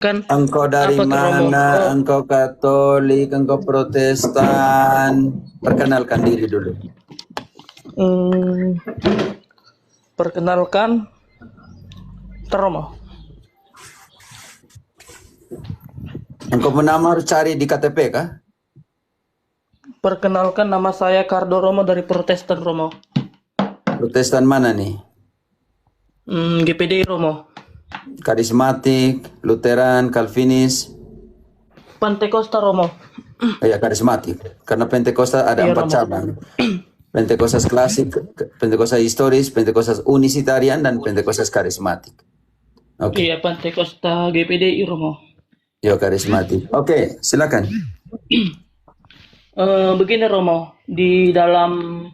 Kan Engkau dari apa ke Romo? mana? Engkau Katolik, engkau Protestan? Perkenalkan diri dulu. Hmm, perkenalkan Romo. Engkau nama harus cari di KTP kah? Perkenalkan nama saya Kardo Romo dari Protestan Romo. Protestan mana nih? GPD Romo. Karismatik, Lutheran, Calvinis? Pantekosta Romo. Ya karismatik. Karena Pentakosta ada Iya 4 Romo. cabang. Pentekostas klasik, Pentekostas historis, Pentekostas unisitarian, dan Pentekostas karismatik. Oke. Iya Pantekosta GPDI Romo. Yo karismatik. Oke, silakan. Begini Romo, di dalam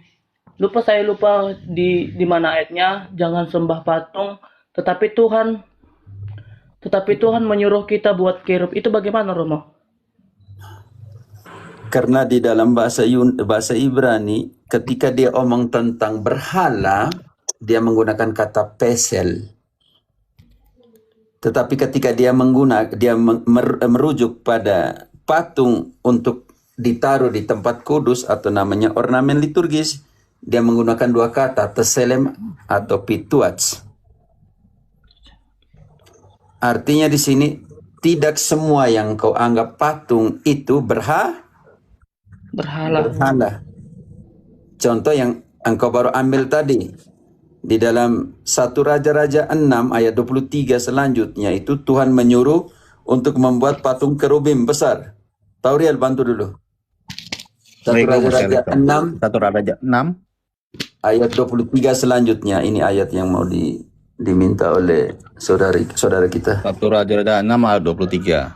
saya lupa di mana ayatnya, jangan sembah patung, tetapi Tuhan menyuruh kita buat kerub. Itu bagaimana Romo? Karena di dalam bahasa Ibrani, ketika dia omong tentang berhala, dia menggunakan kata pesel. Tetapi ketika dia merujuk pada patung untuk ditaruh di tempat kudus atau namanya ornamen liturgis, dia menggunakan 2 kata, teselem atau pituats. Artinya di sini tidak semua yang kau anggap patung itu berhala. Contoh yang engkau baru ambil tadi di dalam 1 Raja-Raja 6 ayat 23 selanjutnya itu Tuhan menyuruh untuk membuat patung kerubim besar. Tauriel bantu dulu. 1 Raja-Raja 6 1 Raja 6 ayat 23 selanjutnya, ini ayat yang mau diminta oleh saudara kita. 1 Raja 6 ayat 23.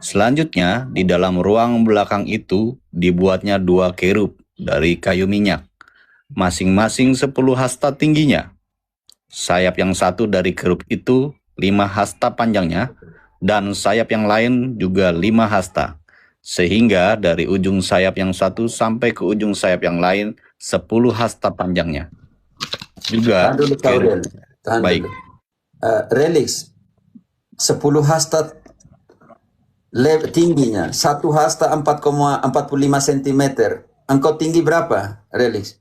Selanjutnya, di dalam ruang belakang itu dibuatnya 2 kerub dari kayu minyak, masing-masing 10 hasta tingginya. Sayap yang satu dari kerub itu 5 hasta panjangnya, dan sayap yang lain juga 5 hasta. Sehingga dari ujung sayap yang satu sampai ke ujung sayap yang lain 10 hasta panjangnya. Juga Tahan dulu, Tauriel. Tahan baik. dulu. Relix 10 hasta tingginya, 1 hasta 4,45 cm. Engkau tinggi berapa, Relix?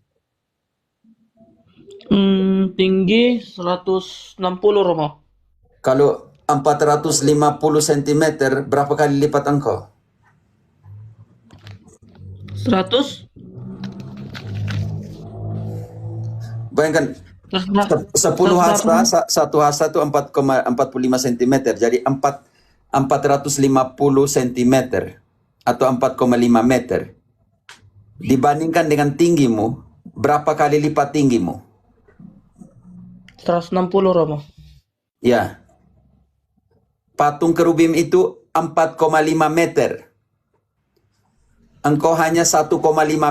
Tinggi 160 Romo. Kalau 450 cm, berapa kali lipat engkau? 100? Bayangkan 10 hasta, 1 hasta itu 4,45 cm, jadi 450 cm atau 4,5 meter. Dibandingkan dengan tinggimu, berapa kali lipat tinggimu? 160 Romo. Ya. Patung kerubim itu 4,5 meter. Engkau hanya 1,5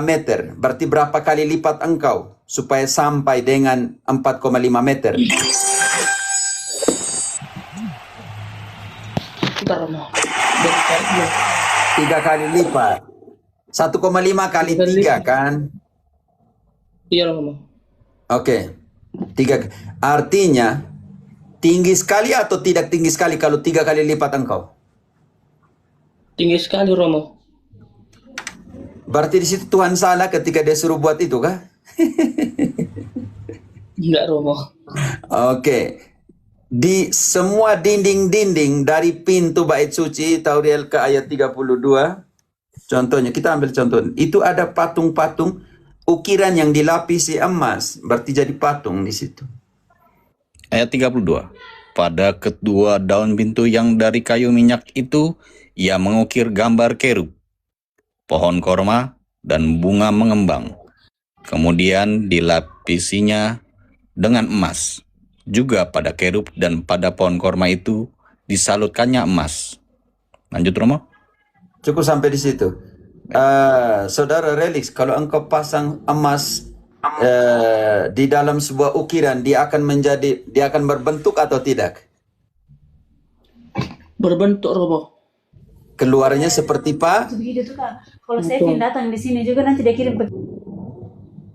meter. Berarti berapa kali lipat engkau supaya sampai dengan 4,5 meter? Bentar Romo. 3 kali lipat. 1,5 kali 3 kan? Iya Romo. Oke. 3. Artinya tinggi sekali atau tidak tinggi sekali kalau 3 kali lipat engkau? Tinggi sekali Romo. Berarti di situ Tuhan salah ketika dia suruh buat itu kah? Enggak Romo. Oke. Di semua dinding-dinding dari pintu bait suci, Tauriel ke ayat 32, contohnya, kita ambil contoh, itu ada patung-patung ukiran yang dilapisi emas, berarti jadi patung di situ. Ayat 32. Pada kedua daun pintu yang dari kayu minyak itu, ia mengukir gambar kerub, pohon korma, dan bunga mengembang. Kemudian dilapisinya dengan emas. Juga pada kerub dan pada pohon korma itu disalutkannya emas. Lanjut Romo. Cukup sampai di situ. Saudara Relix, kalau engkau pasang emas di dalam sebuah ukiran, dia akan berbentuk atau tidak? Berbentuk Romo. Keluarnya seperti begitu tuh Kak. Kalau saya datang di sini juga nanti dia kirim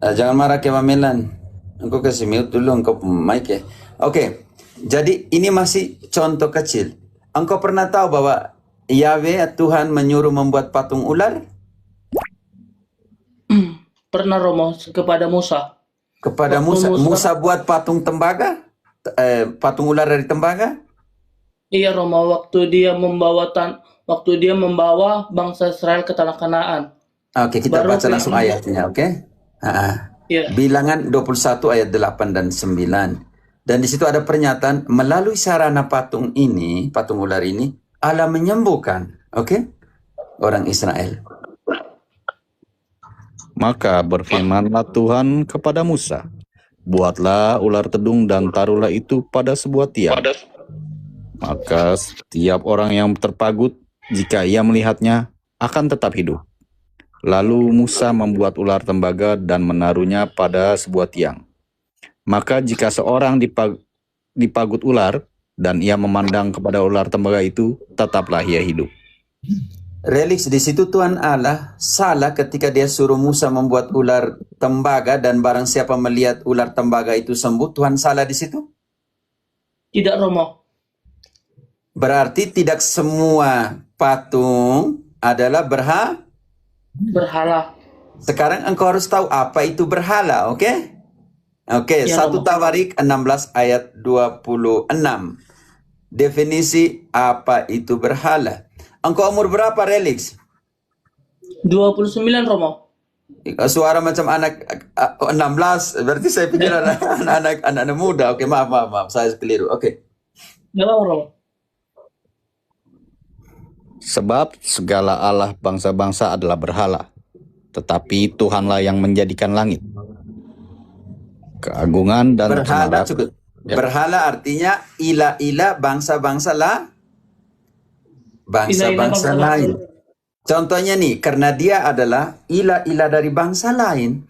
jangan marah ke Mamelan. Engkau kasih mute dulu, engkau mic ya. Oke. Jadi ini masih contoh kecil. engkau pernah tahu bahwa Yahweh Tuhan menyuruh membuat patung ular Pernah Romo kepada Musa. kepada Waktu Musa? Musa- Musa buat patung tembaga, patung ular dari tembaga. Iya Romo, waktu dia membawa bangsa Israel ke tanah Kanaan. Oke, kita Baru baca langsung Bilangan- ayatnya, oke? Iya. Bilangan 21 ayat 8 dan 9. Dan di situ ada pernyataan, melalui sarana patung ini, patung ular ini, Allah menyembuhkan, oke? Orang Israel. Maka berfirmanlah Tuhan kepada Musa, buatlah ular tedung dan taruhlah itu pada sebuah tiang. Maka setiap orang yang terpagut, jika ia melihatnya, akan tetap hidup. Lalu Musa membuat ular tembaga dan menaruhnya pada sebuah tiang. Maka jika seorang dipagut ular, dan ia memandang kepada ular tembaga itu, tetaplah ia hidup. Relix, di situ Tuhan Allah salah ketika dia suruh Musa membuat ular tembaga dan barang siapa melihat ular tembaga itu sembuh, Tuhan salah di situ? Tidak Romo. Berarti tidak semua patung adalah Berhala. Sekarang engkau harus tahu apa itu berhala, oke? Oke, Ya, 1 Romo. Tawarik 16 ayat 26. Definisi apa itu berhala. Engkau umur berapa, Relix? 29 Romo. Suara macam anak 16, berarti saya pikir anak muda. Oke, maaf, saya keliru. Oke. Gak apa Romo. Sebab segala Allah bangsa-bangsa adalah berhala, tetapi Tuhanlah yang menjadikan langit. Keagungan dan Berhala cemarat. cukup. Ya. Berhala artinya ilah-ilah bangsa-bangsa lah. Bangsa-bangsa Ilah-ilah lain. Contohnya nih, karena dia adalah ilah-ilah dari bangsa lain,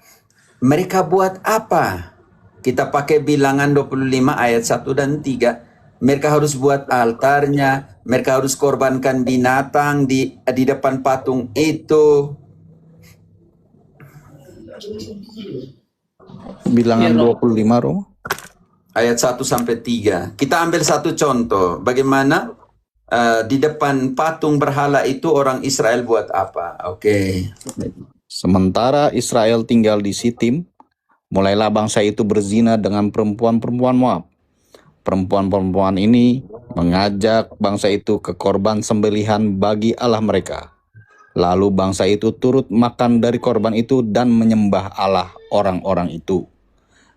mereka buat apa? Kita pakai bilangan 25 ayat 1 dan 3. Mereka harus buat altarnya, mereka harus korbankan binatang di depan patung itu. Bilangan Ya, Romo. 25, Romo. Ayat 1 sampai 3. Kita ambil satu contoh. Bagaimana di depan patung berhala itu orang Israel buat apa? Oke. Sementara Israel tinggal di Sitim, mulailah bangsa itu berzina dengan perempuan-perempuan Moab. Perempuan-perempuan ini mengajak bangsa itu ke korban sembelihan bagi Allah mereka. Lalu bangsa itu turut makan dari korban itu dan menyembah Allah orang-orang itu.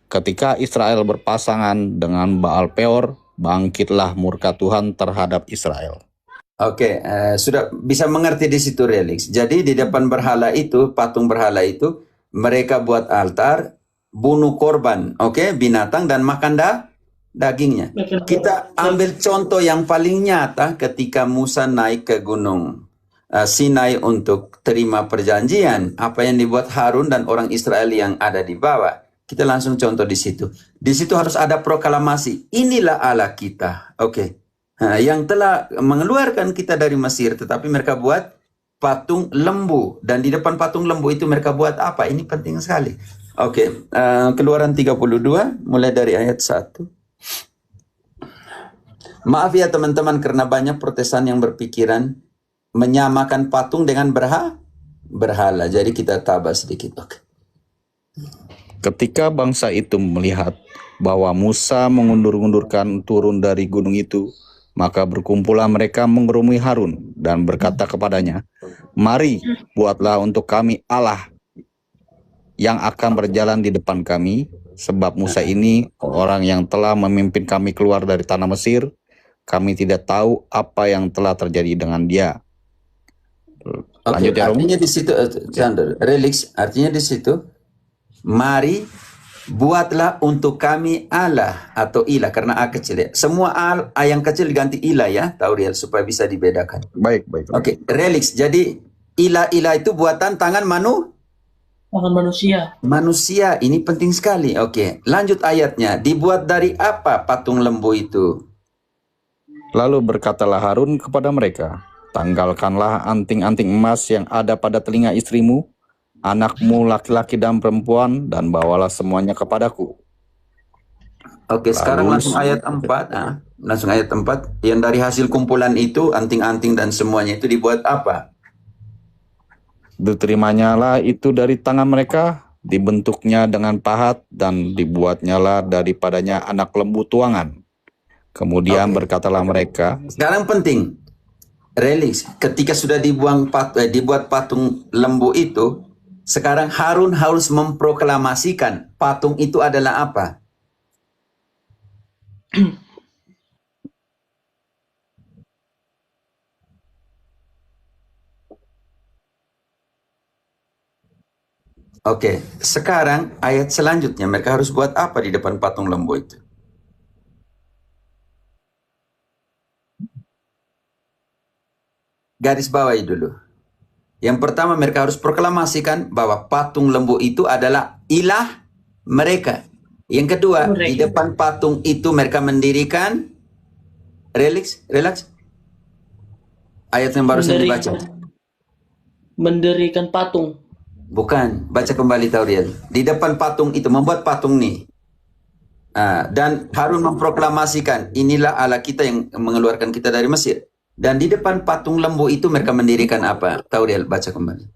Ketika Israel berpasangan dengan Baal Peor, bangkitlah murka Tuhan terhadap Israel. Oke, sudah bisa mengerti di situ, Relix. Jadi di depan berhala itu, patung berhala itu, mereka buat altar, bunuh korban, oke, binatang dan makan dagingnya. Kita ambil contoh yang paling nyata ketika Musa naik ke gunung Sinai untuk terima perjanjian. Apa yang dibuat Harun dan orang Israel yang ada di bawah. Kita langsung contoh di situ. Di situ harus ada proklamasi. Inilah Allah kita. Oke. Yang telah mengeluarkan kita dari Mesir. Tetapi mereka buat patung lembu. Dan di depan patung lembu itu mereka buat apa? Ini penting sekali. Oke. Keluaran 32 mulai dari ayat 1. Maaf ya teman-teman karena banyak Protestan yang berpikiran menyamakan patung dengan berhala. Jadi kita tabah sedikit. Oke. Ketika bangsa itu melihat bahwa Musa mengundur-undurkan turun dari gunung itu, maka berkumpullah mereka mengerumui Harun dan berkata kepadanya, "Mari, buatlah untuk kami Allah yang akan berjalan di depan kami, sebab Musa ini orang yang telah memimpin kami keluar dari tanah Mesir. Kami tidak tahu apa yang telah terjadi dengan dia." Lanjut ya, Romo. Artinya di situ, Relix, artinya di situ, mari buatlah untuk kami Allah atau ilah karena A kecil ya. Semua A yang kecil diganti ilah ya, Tauriel, supaya bisa dibedakan. Baik. Oke, Relix. Jadi ilah-ilah itu buatan tangan Tangan manusia. manusia. Ini penting sekali. Oke, lanjut ayatnya. Dibuat dari apa patung lembu itu? Lalu berkatalah Harun kepada mereka, "Tanggalkanlah anting-anting emas yang ada pada telinga istrimu, anakmu laki-laki dan perempuan, dan bawalah semuanya kepadaku." Oke, sekarang Lalu langsung ayat 4. Langsung ayat 4. Yang dari hasil kumpulan itu, anting-anting dan semuanya itu dibuat apa? diterimanya itu dari tangan mereka, dibentuknya dengan pahat, dan dibuatnyalah daripadanya anak lembu tuangan. Kemudian Oke. berkatalah mereka, Sekarang penting, reliks. Ketika sudah dibuat patung lembu itu, sekarang Harun harus memproklamasikan patung itu adalah apa? Oke, sekarang ayat selanjutnya mereka harus buat apa di depan patung lembu itu? Garis bawahi dulu. Yang pertama mereka harus proklamasikan bahwa patung lembu itu adalah ilah mereka. Yang kedua, di Mereka. depan patung itu mereka mendirikan relax. Ayat yang barusan dibaca. Mendirikan patung. Bukan, baca kembali Tauriel. Di depan patung itu membuat patung nih. Dan Harun memproklamasikan, inilah Allah kita yang mengeluarkan kita dari Mesir. Dan di depan patung lembu itu mereka mendirikan apa? Tauriel, baca kembali.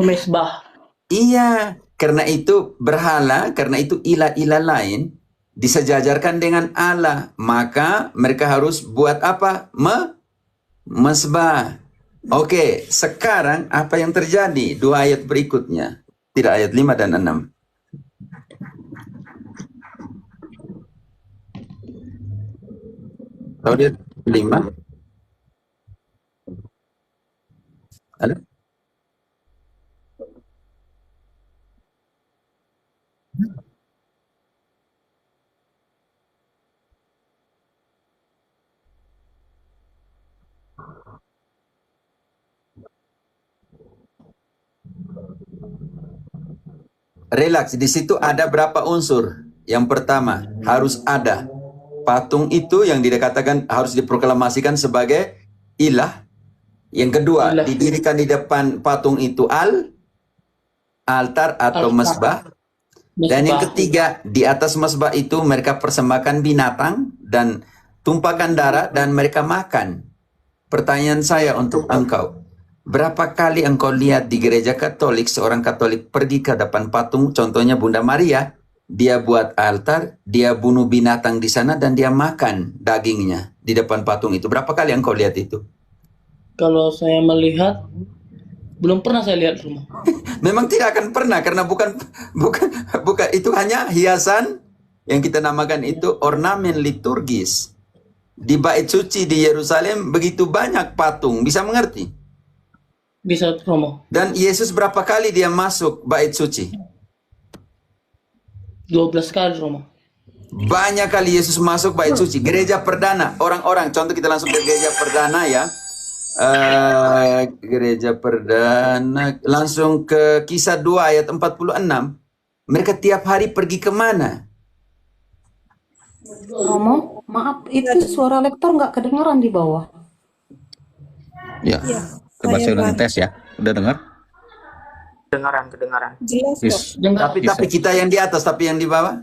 Mesbah. Iya, karena itu berhala, karena itu ilah-ilah lain disejajarkan dengan Allah. Maka mereka harus buat apa? Mesbah. Oke, sekarang apa yang terjadi? 2 ayat berikutnya. Tidak, ayat 5 dan 6. Tahu dia 5? Ada? Relax, di situ ada berapa unsur? Yang pertama, harus ada patung itu yang dikatakan harus diproklamasikan sebagai ilah. Yang kedua, Ilah. didirikan di depan patung itu altar atau Altar. mesbah. Dan yang ketiga, di atas mesbah itu mereka persembahkan binatang dan tumpahkan darah dan mereka makan. Pertanyaan saya untuk engkau, berapa kali engkau lihat di gereja Katolik seorang Katolik pergi ke depan patung, contohnya Bunda Maria, dia buat altar, dia bunuh binatang di sana dan dia makan dagingnya di depan patung itu. Berapa kali engkau lihat itu? Kalau saya melihat, belum pernah saya lihat rumah. Memang tidak akan pernah karena bukan itu hanya hiasan yang kita namakan itu ornamen liturgis. Di bait suci di Yerusalem begitu banyak patung, bisa mengerti? Bisa Romo. Dan Yesus berapa kali dia masuk bait suci? 12 kali Romo. Banyak kali Yesus masuk bait suci. Gereja perdana, orang-orang, contoh kita langsung ke gereja perdana ya. Gereja perdana, langsung ke Kisah 2 ayat 46. Mereka tiap hari pergi kemana? Romo, maaf, itu suara lektor nggak kedengaran di bawah. ya, coba saya ulangi tes ya. Udah dengar? Kedengaran. Jelas kok. Yes. Tapi kita yang di atas, tapi yang di bawah?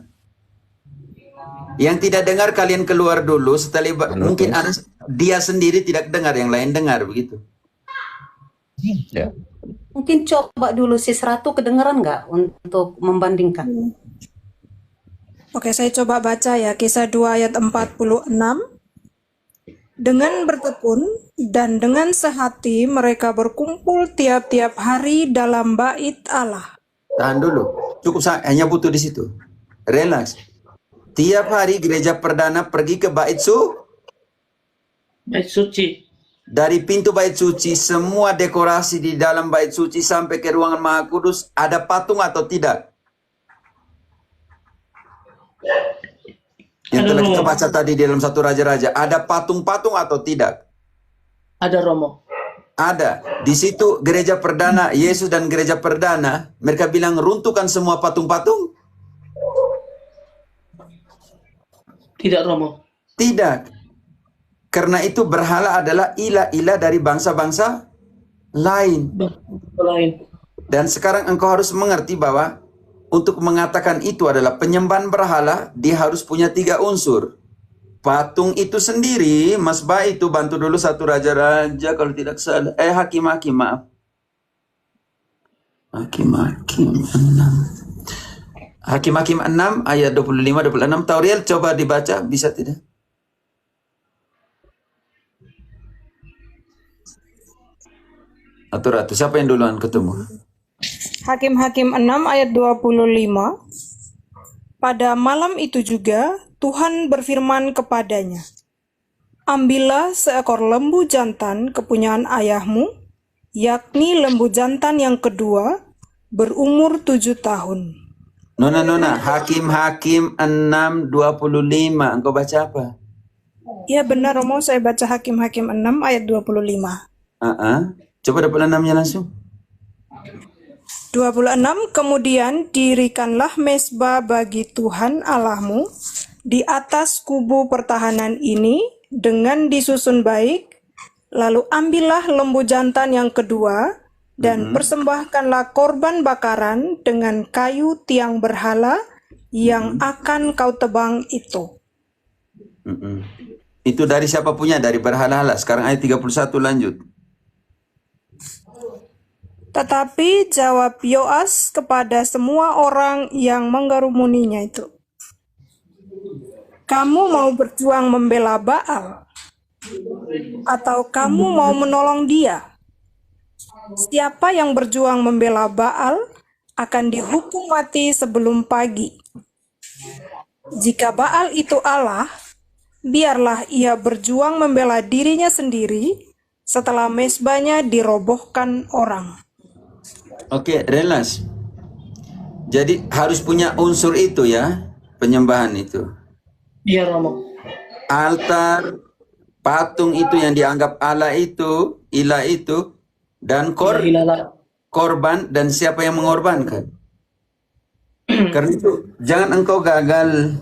Yang tidak dengar kalian keluar dulu, setelah mungkin ada dia sendiri tidak dengar, yang lain dengar begitu. Ya. Mungkin coba dulu si Ratu kedengaran nggak untuk membandingkan. Oke, saya coba baca ya. Kisah 2 ayat 46. Dengan bertekun dan dengan sehati mereka berkumpul tiap-tiap hari dalam bait Allah. Tahan dulu, cukup hanya butuh di situ. Relax. Tiap hari gereja perdana pergi ke bait Bait suci. dari pintu bait suci, semua dekorasi di dalam bait suci sampai ke ruangan Maha Kudus, ada patung atau tidak? Yang Ada, telah kita Romo. baca tadi di dalam 1 Raja-Raja, ada patung-patung atau tidak? Ada Romo. Ada. Di situ gereja perdana, Yesus dan gereja perdana, mereka bilang runtuhkan semua patung-patung? Tidak Romo. Tidak. Karena itu berhala adalah ilah-ilah dari bangsa-bangsa lain. Lain. Dan sekarang engkau harus mengerti bahwa untuk mengatakan itu adalah penyembahan berhala, dia harus punya 3 unsur. Patung itu sendiri, Mas Ba itu bantu dulu 1 Raja-Raja kalau tidak salah. Hakim-Hakim, maaf. Hakim-Hakim 6. Hakim-Hakim 6 ayat 25-26. Tauriel coba dibaca, bisa tidak? Atau Ratu, siapa yang duluan ketemu? Hakim-Hakim 6 ayat 25. Pada malam itu juga Tuhan berfirman kepadanya, ambillah seekor lembu jantan kepunyaan ayahmu, yakni lembu jantan yang kedua, berumur 7 tahun. Nona, Hakim-Hakim 6:25. Engkau baca apa? Ya benar Romo, saya baca Hakim-Hakim 6 ayat 25. Coba 26-nya langsung. 26. Kemudian dirikanlah mezbah bagi Tuhan Allahmu di atas kubu pertahanan ini dengan disusun baik. Lalu ambillah lembu jantan yang kedua dan persembahkanlah korban bakaran dengan kayu tiang berhala yang akan kau tebang itu. Itu dari siapa punya? Dari berhala-hala. Sekarang ayat 31 lanjut. Tetapi jawab Yoas kepada semua orang yang menggerumuninya itu, kamu mau berjuang membela Baal? Atau kamu mau menolong dia? Siapa yang berjuang membela Baal akan dihukum mati sebelum pagi. Jika Baal itu Allah, biarlah ia berjuang membela dirinya sendiri setelah mezbahnya dirobohkan orang. Oke, relas. Jadi harus punya unsur itu ya, penyembahan itu. Iya Romo. Altar, patung itu yang dianggap Allah itu, ilah itu, dan korban, dan siapa yang mengorbankan. Karena itu, jangan engkau gagal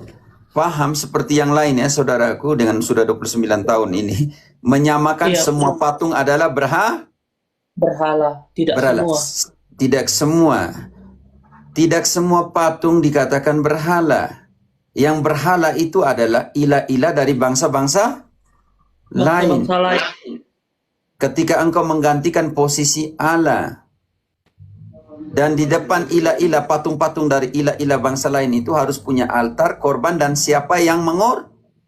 paham seperti yang lain ya, saudaraku, dengan sudah 29 tahun ini. Menyamakan semua patung adalah berhala. Tidak berhala. semua. Tidak semua patung dikatakan berhala. Yang berhala itu adalah ilah-ilah dari bangsa-bangsa lain. Ketika engkau menggantikan posisi Allah, dan di depan ilah-ilah, patung-patung dari ilah-ilah bangsa lain itu harus punya altar, korban, dan siapa yang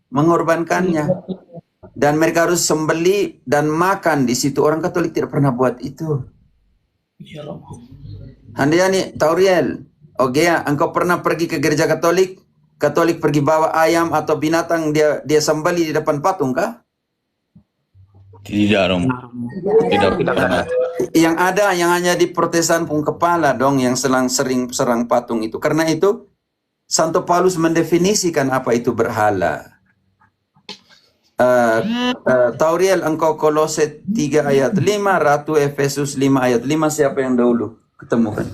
mengorbankannya. Dan mereka harus sembeli dan makan di situ. Orang Katolik tidak pernah buat itu. Iya Romo. Handayani, Tauriel, Ogea, engkau pernah pergi ke gereja Katolik? Katolik pergi bawa ayam atau binatang dia sembeli di depan patung kah? Tidak, Romo. Tidak pernah. Yang ada yang hanya di Protestan pun kepala dong yang sering serang patung itu. Karena itu Santo Paulus mendefinisikan apa itu berhala. Tauriel, engkau Kolose 3 ayat 5, Ratu Efesus 5 ayat 5, siapa yang dahulu ketemukan?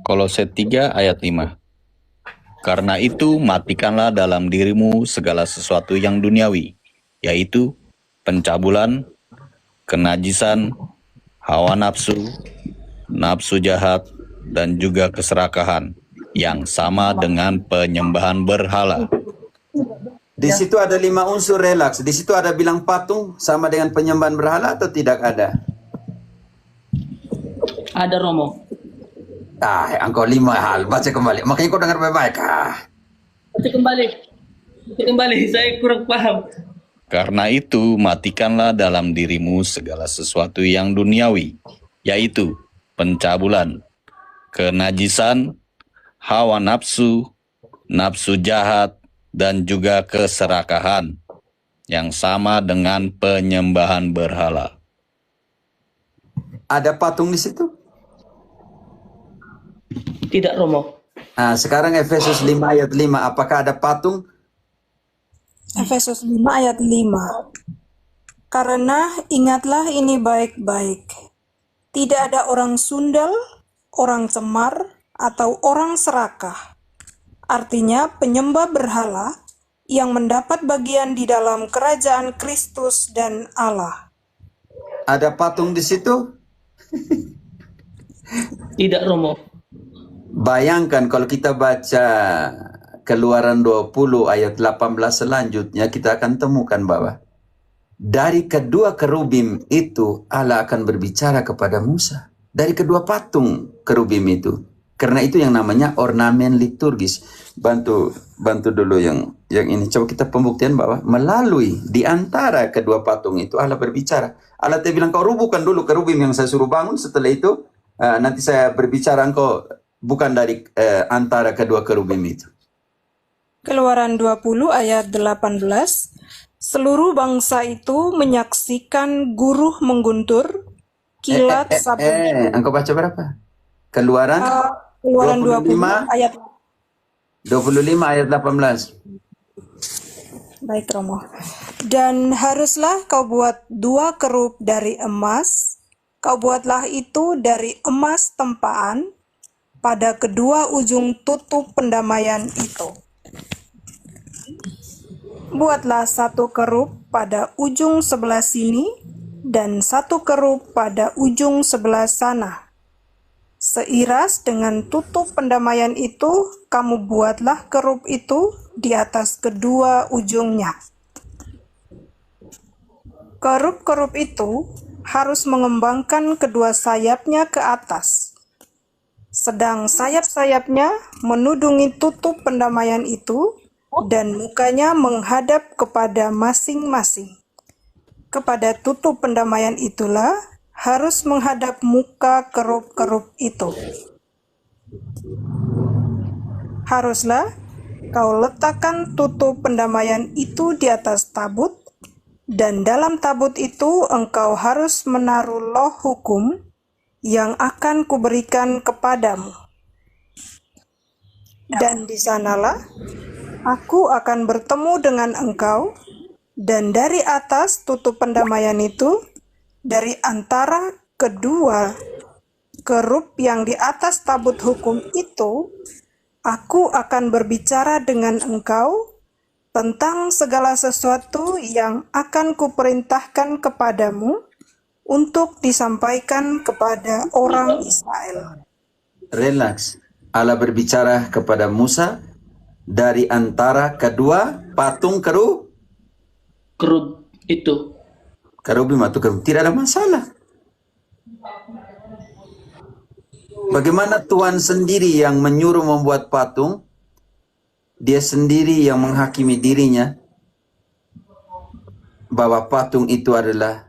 Kolose 3 ayat 5. Karena itu matikanlah dalam dirimu segala sesuatu yang duniawi, yaitu pencabulan, kenajisan, hawa nafsu, nafsu jahat, dan juga keserakahan, yang sama dengan penyembahan berhala. Di situ ada 5 unsur relaks. Di situ ada bilang patung sama dengan penyembahan berhala atau tidak ada? Ada Romo. Engkau 5 hal. Baca kembali. Makanya kau dengar baik-baik. Baca kembali. Saya kurang paham. Karena itu matikanlah dalam dirimu segala sesuatu yang duniawi, yaitu pencabulan, kenajisan, hawa nafsu, nafsu jahat, dan juga keserakahan, yang sama dengan penyembahan berhala. Ada patung di situ? Tidak Romo. Sekarang Efesus 5 ayat 5. Apakah ada patung? Efesus 5 ayat 5. Karena ingatlah ini baik-baik. Tidak ada orang sundal, orang cemar, atau orang serakah. Artinya penyembah berhala yang mendapat bagian di dalam kerajaan Kristus dan Allah. ada patung di situ? Tidak, Romo. Bayangkan kalau kita baca Keluaran 20 ayat 18 selanjutnya, kita akan temukan bahwa dari kedua kerubim itu Allah akan berbicara kepada Musa. Dari kedua patung kerubim itu. Karena itu yang namanya ornamen liturgis. Bantu dulu yang ini. Coba kita pembuktian bahwa melalui di antara kedua patung itu Allah berbicara. Allah bilang, kau rubuhkan dulu kerubim yang saya suruh bangun. Setelah itu nanti saya berbicara, engkau bukan dari antara kedua kerubim itu. Keluaran 20 ayat 18. Seluruh bangsa itu menyaksikan guruh mengguntur, kilat sapu. Engkau baca berapa? Keluaran Keluaran 20 ayat 25 ayat 18. Baik, Romo. Dan haruslah kau buat 2 kerub dari emas. Kau buatlah itu dari emas tempaan pada kedua ujung tutup pendamaian itu. Buatlah 1 kerub pada ujung sebelah sini dan 1 kerub pada ujung sebelah sana. Seiras dengan tutup pendamaian itu, kamu buatlah kerub itu di atas kedua ujungnya. Kerub-kerub itu harus mengembangkan kedua sayapnya ke atas, sedang sayap-sayapnya menudungi tutup pendamaian itu, dan mukanya menghadap kepada masing-masing. Kepada tutup pendamaian itulah harus menghadap muka kerub-kerub itu. Haruslah kau letakkan tutup pendamaian itu di atas tabut, dan dalam tabut itu engkau harus menaruh loh hukum yang akan kuberikan kepadamu. Dan di sanalah aku akan bertemu dengan engkau, dan dari atas tutup pendamaian itu, dari antara kedua kerub yang di atas tabut hukum itu, aku akan berbicara dengan engkau tentang segala sesuatu yang akan kuperintahkan kepadamu untuk disampaikan kepada orang Israel. Relax. Allah berbicara kepada Musa dari antara kedua patung kerub itu. kerubim atau kerub. Tidak ada masalah. Bagaimana Tuhan sendiri yang menyuruh membuat patung? Dia sendiri yang menghakimi dirinya bahwa patung itu adalah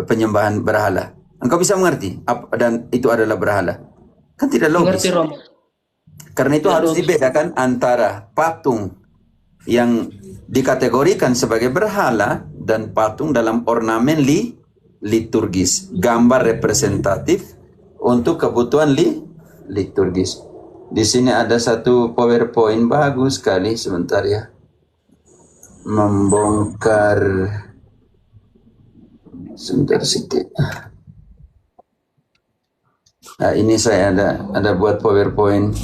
penyembahan berhala. Engkau bisa mengerti dan itu adalah berhala? Kan tidak logis. Mengerti, Romo. Karena itu harus dibedakan antara patung yang dikategorikan sebagai berhala dan patung dalam ornamen liturgis, gambar representatif untuk kebutuhan liturgis. Di sini ada satu PowerPoint bagus sekali, sebentar ya. Membongkar sebentar sedikit. Nah, ini saya ada buat PowerPoint.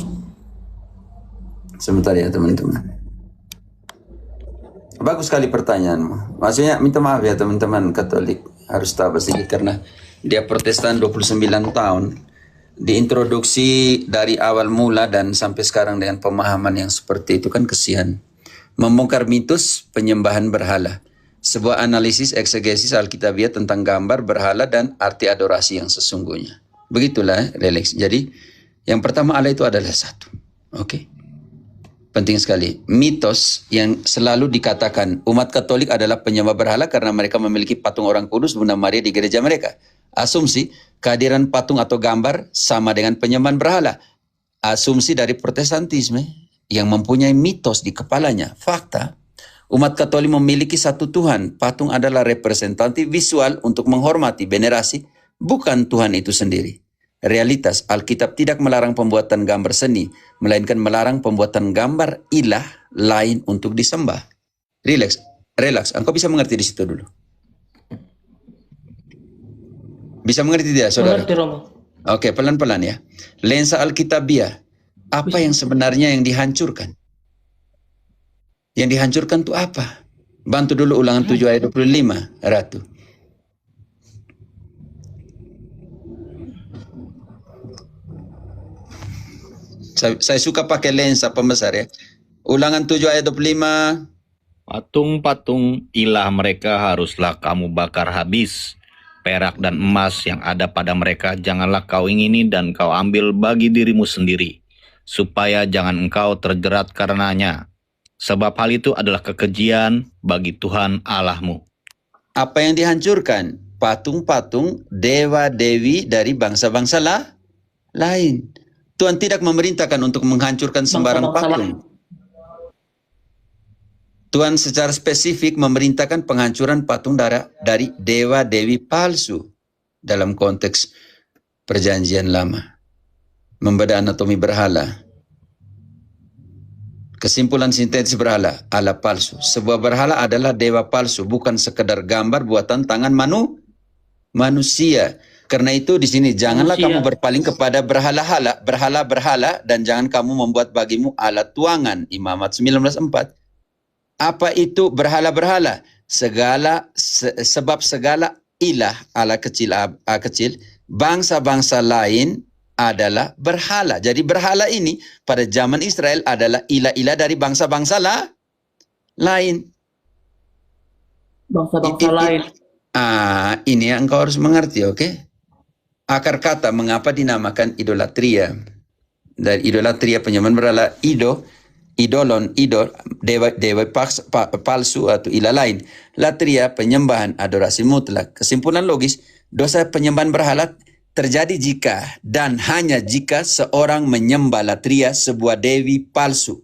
Sebentar ya teman-teman. Bagus sekali pertanyaanmu. Maksudnya minta maaf ya teman-teman Katolik. Harus tabah sedikit karena dia Protestan 29 tahun. Diintroduksi dari awal mula dan sampai sekarang dengan pemahaman yang seperti itu kan kesian. Membongkar mitos penyembahan berhala. Sebuah analisis eksegesis Alkitabiah tentang gambar berhala dan arti adorasi yang sesungguhnya. Begitulah relax. Jadi yang pertama Allah itu adalah satu. Oke. Penting sekali. Mitos yang selalu dikatakan umat Katolik adalah penyembah berhala karena mereka memiliki patung orang kudus Bunda Maria di gereja mereka. Asumsi kehadiran patung atau gambar sama dengan penyembahan berhala. Asumsi dari Protestantisme yang mempunyai mitos di kepalanya. Fakta, umat Katolik memiliki satu Tuhan. Patung adalah representatif visual untuk menghormati, venerasi, bukan Tuhan itu sendiri. Realitas, Alkitab tidak melarang pembuatan gambar seni, melainkan melarang pembuatan gambar ilah lain untuk disembah. Relax. Engkau bisa mengerti di situ dulu. Bisa mengerti tidak, saudara? Mengerti, Romo. Oke, pelan-pelan ya. Lensa Alkitabiah, apa yang sebenarnya yang dihancurkan? Yang dihancurkan itu apa? Bantu dulu Ulangan 7 ayat 25, Ratu. Saya suka pakai lensa pembesar ya. Ulangan 7 ayat 25. Patung-patung ilah mereka haruslah kamu bakar habis. Perak dan emas yang ada pada mereka janganlah kau ingini dan kau ambil bagi dirimu sendiri, supaya jangan engkau terjerat karenanya. Sebab hal itu adalah kekejian bagi Tuhan Allahmu. Apa yang dihancurkan? Patung-patung dewa-dewi dari bangsa-bangsa lain. Tuhan tidak memerintahkan untuk menghancurkan sembarang Bangsa-bangsa patung. Tuhan secara spesifik memerintahkan penghancuran patung dari dewa-dewi palsu dalam konteks perjanjian lama. Membedah anatomi berhala. Kesimpulan sintetis berhala, Allah palsu. Sebuah berhala adalah dewa palsu, bukan sekedar gambar buatan tangan manusia. Karena itu di sini janganlah kamu berpaling kepada berhala-berhala dan jangan kamu membuat bagimu alat tuangan. Imamat 19:4. Apa itu berhala-berhala? Sebab segala ilah ala kecil bangsa-bangsa lain adalah berhala. Jadi berhala ini pada zaman Israel adalah ilah-ilah dari bangsa-bangsa lain. Bangsa-bangsa lain. Ini yang engkau harus mengerti, oke? Akar kata mengapa dinamakan idolatria. Dari idolatria penyembahan berhala, idolon, dewa palsu atau ilah lain. Latria, penyembahan adorasi mutlak. Kesimpulan logis, dosa penyembahan berhala terjadi jika dan hanya jika seorang menyembah latria, sebuah dewi palsu,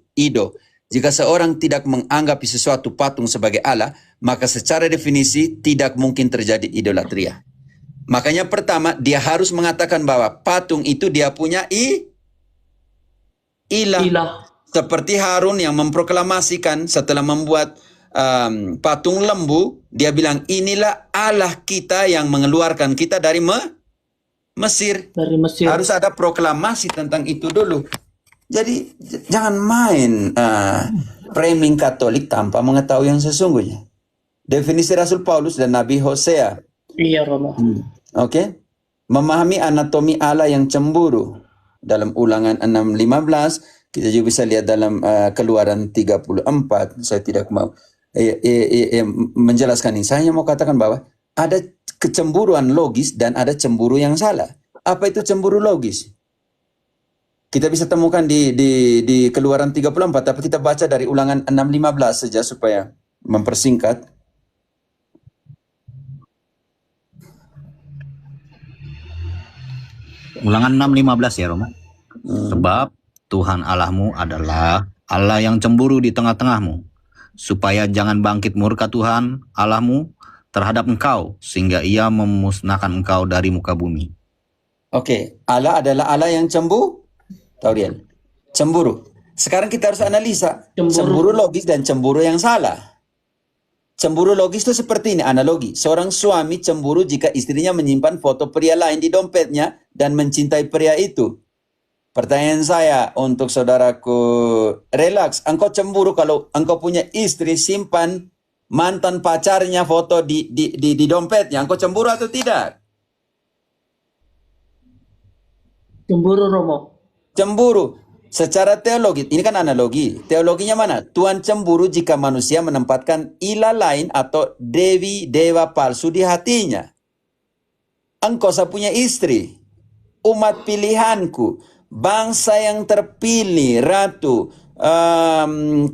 Jika seorang tidak menganggap sesuatu patung sebagai Allah, maka secara definisi tidak mungkin terjadi idolatria. Makanya pertama, dia harus mengatakan bahwa patung itu dia punya ilah. Seperti Harun yang memproklamasikan setelah membuat patung lembu, dia bilang inilah Allah kita yang mengeluarkan kita dari Mesir. Dari Mesir. Harus ada proklamasi tentang itu dulu. Jadi jangan main framing Katolik tanpa mengetahui yang sesungguhnya. Definisi Rasul Paulus dan Nabi Hosea. Iya, Romo. Oke. Memahami anatomi Allah yang cemburu. Dalam Ulangan 6:15. Kita juga bisa lihat dalam Keluaran 34. Saya tidak mau menjelaskan ini. Saya hanya mau katakan bahwa ada kecemburuan logis dan ada cemburu yang salah. Apa itu cemburu logis? Kita bisa temukan di Keluaran 34. Tapi kita baca dari Ulangan 6:15 saja supaya mempersingkat. Ulangan 6:15 ya, Romo. Sebab Tuhan Allahmu adalah Allah yang cemburu di tengah-tengahmu, supaya jangan bangkit murka Tuhan Allahmu terhadap engkau, sehingga ia memusnahkan engkau dari muka bumi. Oke, Allah adalah Allah yang Tauriel, cemburu. Sekarang kita harus analisa cemburu logis dan cemburu yang salah. Cemburu logis itu seperti ini, analogi. Seorang suami cemburu jika istrinya menyimpan foto pria lain di dompetnya dan mencintai pria itu. Pertanyaan saya untuk saudaraku, relax. Engkau cemburu kalau engkau punya istri simpan mantan pacarnya foto di dompetnya. Engkau cemburu atau tidak? Cemburu, Romo. Cemburu. Secara teologi, ini kan analogi. Teologinya mana? Tuhan cemburu jika manusia menempatkan ilah lain atau dewa palsu di hatinya. Engkau saya punya istri, umat pilihanku, bangsa yang terpilih, ratu.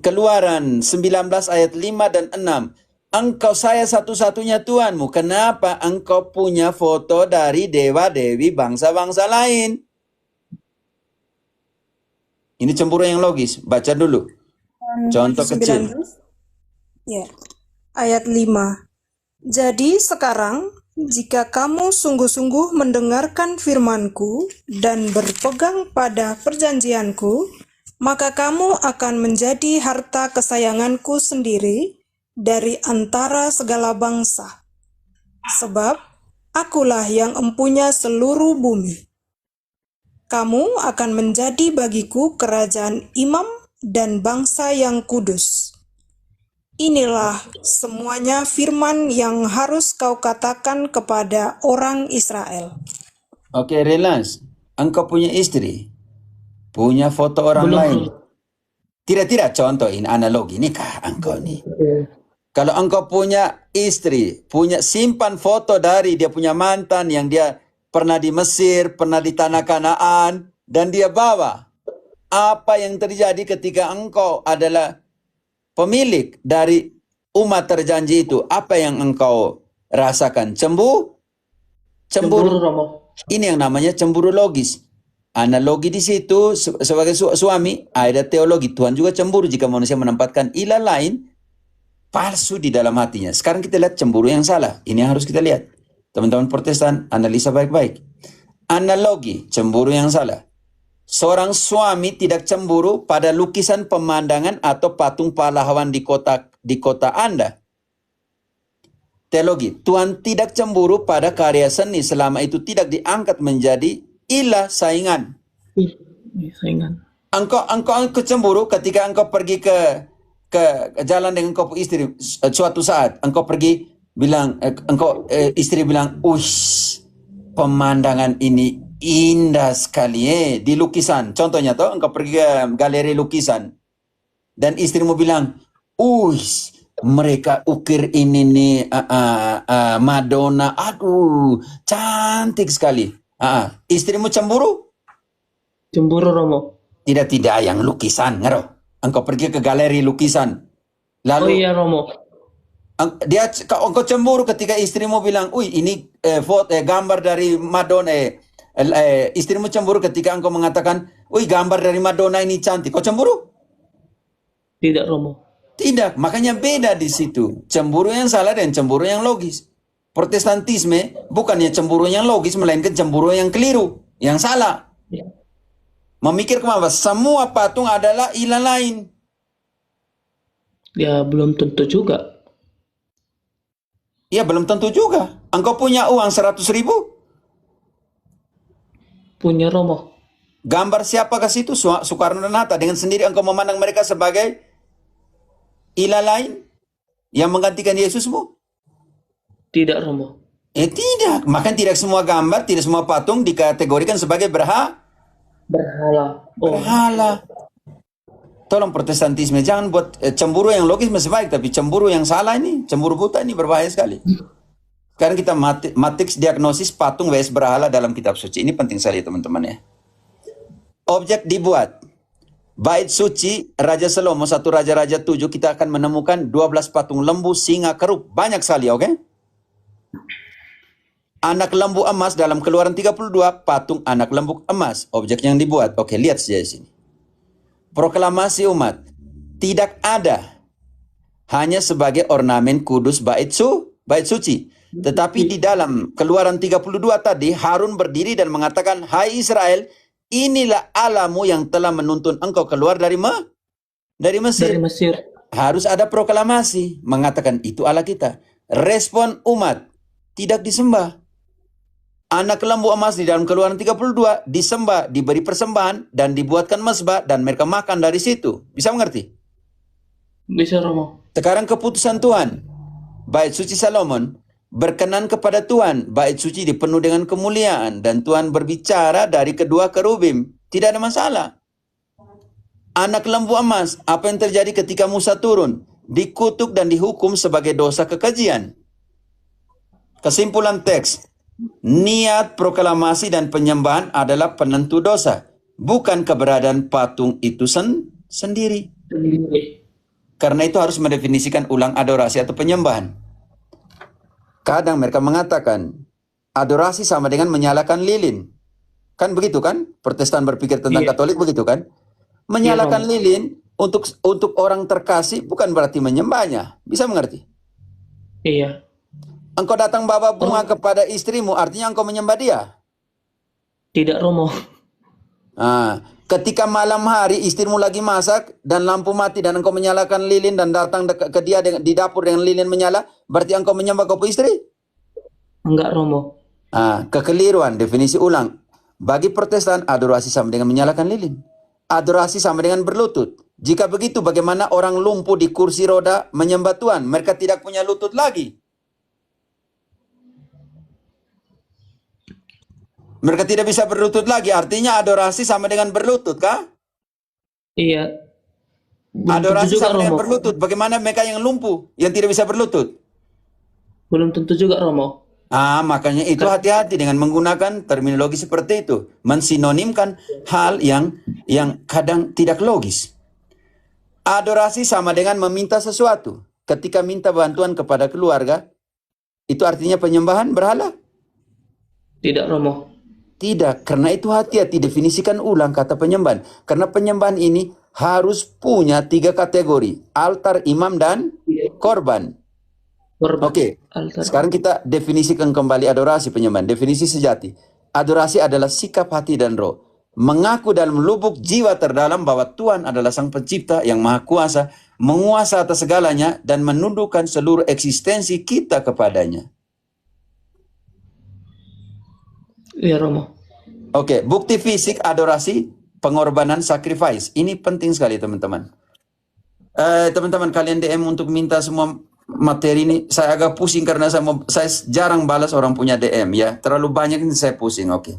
Keluaran 19 ayat 5 dan 6. Engkau saya satu-satunya Tuhanmu. Kenapa engkau punya foto dari dewa-dewi bangsa-bangsa lain? Ini cemburu yang logis. Baca dulu. Contoh 19, kecil. ya, ayat 5. Jadi sekarang, jika kamu sungguh-sungguh mendengarkan firman-Ku dan berpegang pada perjanjian-Ku, maka kamu akan menjadi harta kesayangan-Ku sendiri dari antara segala bangsa. Sebab Akulah yang empunya seluruh bumi. Kamu akan menjadi bagiku kerajaan imam dan bangsa yang kudus. Inilah semuanya firman yang harus kau katakan kepada orang Israel. Oke, relax. Engkau punya istri. punya foto orang Belum. lain. Tidak, contoh ini analogi ini kah engkau nih. Kalau engkau punya istri, punya simpan foto dari dia punya mantan yang dia pernah di Mesir, pernah di tanah Kanaan, dan dia bawa. Apa yang terjadi ketika engkau adalah pemilik dari umat terjanji itu? Apa yang engkau rasakan? Cemburu, Cemburu. Romo. Ini yang namanya cemburu logis. Analogi di situ sebagai suami, ada teologi. Tuhan juga cemburu jika manusia menempatkan ilah lain palsu di dalam hatinya. Sekarang kita lihat cemburu yang salah. Ini yang harus kita lihat. Teman-teman Protestan, analisa baik-baik. Analogi cemburu yang salah. Seorang suami tidak cemburu pada lukisan pemandangan atau patung pahlawan di kota Anda. Teologi, Tuhan tidak cemburu pada karya seni selama itu tidak diangkat menjadi ilah saingan. Saingan. Engkau cemburu ketika engkau pergi ke jalan dengan engkau istri suatu saat engkau pergi bilang istri bilang, "Ush, pemandangan ini indah sekali di lukisan." Contohnya toh engkau pergi ke galeri lukisan dan istrimu bilang, "Ush, mereka ukir ini nih Madonna, aduh cantik sekali." Istrimu cemburu? Cemburu, Romo. Tidak yang lukisan, ngero. Engkau pergi ke galeri lukisan. Oh Lalu iya, Romo. engkau cemburu ketika istrimu bilang, "Uy, ini foto gambar dari Madonna." Istrimu cemburu ketika engkau mengatakan, "Uy, gambar dari Madonna ini cantik." Kau cemburu? Tidak, Romo. Tidak, makanya beda di situ. Cemburu yang salah dan cemburu yang logis. Protestantisme bukannya cemburu yang logis, melainkan cemburu yang keliru, yang salah. Ya. Memikir bahwa semua patung adalah ilah lain. Ya, belum tentu juga. Ya, belum tentu juga. Engkau punya uang 100.000? Punya, Romo. Gambar siapakah situ? Soekarno dan Hatta. Dengan sendiri engkau memandang mereka sebagai ilah lain yang menggantikan Yesusmu? Tidak, Romo. Tidak. Makanya tidak semua gambar, tidak semua patung dikategorikan sebagai Berhala. Oh, berhala. Tolong Protestantisme jangan buat cemburu yang logis masih baik, tapi cemburu yang salah ini, cemburu buta ini berbahaya sekali. Sekarang kita matriks diagnosis patung vs berhala dalam kitab suci. Ini penting sekali teman-teman ya. Objek dibuat. Bait suci Raja Salomo, 1 Raja-Raja 7, kita akan menemukan 12 patung lembu, singa, kerub. Banyak sekali, oke? Anak lembu emas dalam Keluaran 32, patung anak lembu emas. Objek yang dibuat. Oke, lihat saja di sini. Proklamasi umat. Tidak ada. Hanya sebagai ornamen kudus bait suci. Tetapi di dalam Keluaran 32 tadi, Harun berdiri dan mengatakan, "Hai Israel, inilah Allahmu yang telah menuntun engkau keluar dari Mesir." dari Mesir. Harus ada proklamasi mengatakan itu Allah kita. Respon umat tidak disembah. Anak lembu emas di dalam Keluaran 32 disembah, diberi persembahan dan dibuatkan mezbah dan mereka makan dari situ. Bisa mengerti? Bisa, Romo. Sekarang keputusan Tuhan. Bait suci Salomon berkenan kepada Tuhan. Bait suci dipenuh dengan kemuliaan dan Tuhan berbicara dari kedua kerubim. Tidak ada masalah. Anak lembu emas, apa yang terjadi ketika Musa turun? Dikutuk dan dihukum sebagai dosa kekejian. Kesimpulan teks. Niat proklamasi dan penyembahan adalah penentu dosa, bukan keberadaan patung itu sendiri. Karena itu harus mendefinisikan ulang adorasi atau penyembahan. Kadang mereka mengatakan adorasi sama dengan menyalakan lilin. Kan begitu kan? Protestan berpikir tentang Katolik begitu kan? Menyalakan lilin untuk orang terkasih bukan berarti menyembahnya. Bisa mengerti? Iya. Engkau datang bawa bunga kepada istrimu, artinya engkau menyembah dia. Tidak, Romo. Ketika malam hari istrimu lagi masak dan lampu mati dan engkau menyalakan lilin dan datang ke dia di dapur dengan lilin menyala, berarti engkau menyembah kau istri? Enggak, Romo. Kekeliruan, definisi ulang. Bagi Protestan, adorasi sama dengan menyalakan lilin. Adorasi sama dengan berlutut. Jika begitu, bagaimana orang lumpuh di kursi roda menyembah Tuhan? Mereka tidak punya lutut lagi. Mereka tidak bisa berlutut lagi. Artinya adorasi sama dengan berlutut kah? Iya, belum tentu Adorasi juga sama dengan Romo. berlutut. Bagaimana mereka yang lumpuh, yang tidak bisa berlutut? Belum tentu juga Romo. Makanya itu hati-hati dengan menggunakan terminologi seperti itu. Mensinonimkan hal yang kadang tidak logis. Adorasi sama dengan meminta sesuatu. Ketika minta bantuan kepada keluarga, itu artinya penyembahan berhala? Tidak Romo. Tidak, karena itu hati-hati definisikan ulang kata penyembahan. Karena penyembahan ini harus punya 3 kategori. Altar, imam, dan korban. Korban. Oke, Altar. sekarang kita definisikan kembali adorasi penyembahan. Definisi sejati. Adorasi adalah sikap hati dan roh. Mengaku dalam lubuk jiwa terdalam bahwa Tuhan adalah Sang Pencipta yang Maha Kuasa, menguasa atas segalanya, dan menundukkan seluruh eksistensi kita kepadanya. Iya Romo. Oke, bukti fisik adorasi, pengorbanan, sacrifice. Ini penting sekali teman-teman. Teman-teman kalian DM untuk minta semua materi ini. Saya agak pusing karena saya jarang balas orang punya DM ya. Terlalu banyak ini saya pusing. Oke.